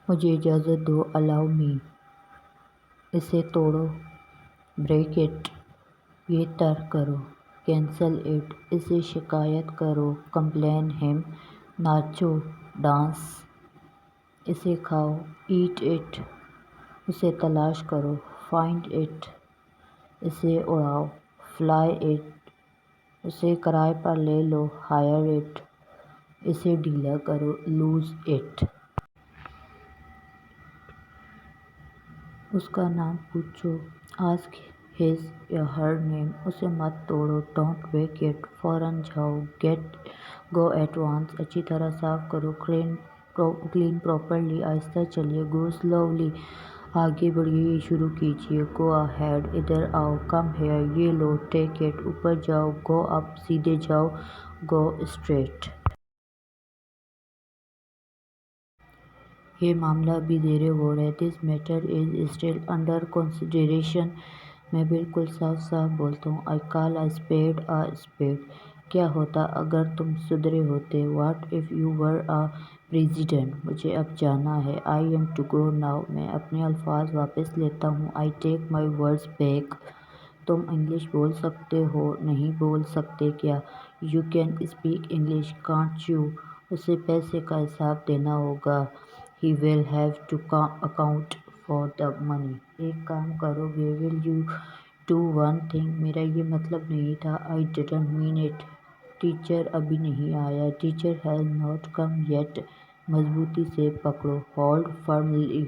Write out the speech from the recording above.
مجھے اجازت دو، الاؤ می۔ اسے توڑو، بریک اٹ۔ یہ ترک کرو، کینسل اٹ۔ اسے شکایت کرو، کمپلین ہم۔ ناچو، ڈانس۔ اسے کھاؤ، ایٹ اٹ۔ اسے تلاش کرو، فائنڈ اٹ۔ اسے اڑاؤ، فلائی اٹ۔ اسے کرائے پر لے لو، ہائر اٹ۔ اسے ڈھیلا کرو، لوز اٹ۔ اس کا نام پوچھو، آسک ہز یا ہر نیم۔ اسے مت توڑو، ڈونٹ بریک اٹ۔ فوراً جاؤ، گو ایٹ وانس۔ اچھی طرح صاف کرو، کلین پراپرلی۔ آہستہ چلیے، گو سلولی۔ آگے بڑھیے، یہ شروع کیجیے، گو اہیڈ۔ ادھر آؤ، کم ہیئر۔ یہ لو، ٹیک اٹ۔ اوپر جاؤ، گو اپ۔ سیدھے جاؤ، گو اسٹریٹ۔ یہ معاملہ ابھی زیر غور ہے، this matter is still under consideration. میں بالکل صاف صاف بولتا ہوں، آئی کال اے اسپیڈ اے اسپیڈ۔ کیا ہوتا اگر تم سدھرے ہوتے؟ What if you were a president? مجھے اب جانا ہے، I am to go now. میں اپنے الفاظ واپس لیتا ہوں، I take my words back. تم انگلش بول سکتے ہو؟ نہیں بول سکتے کیا؟ You can speak English, can't you? اسے پیسے کا حساب دینا ہوگا، he will have to account for the money. ایک کام کرو گے، will you do one thing? میرا یہ مطلب نہیں تھا، آئی ڈڈنٹ مین اٹ۔ ٹیچر ابھی نہیں آیا، teacher has not come yet. مضبوطی سے پکڑو، ہولڈ فرملی۔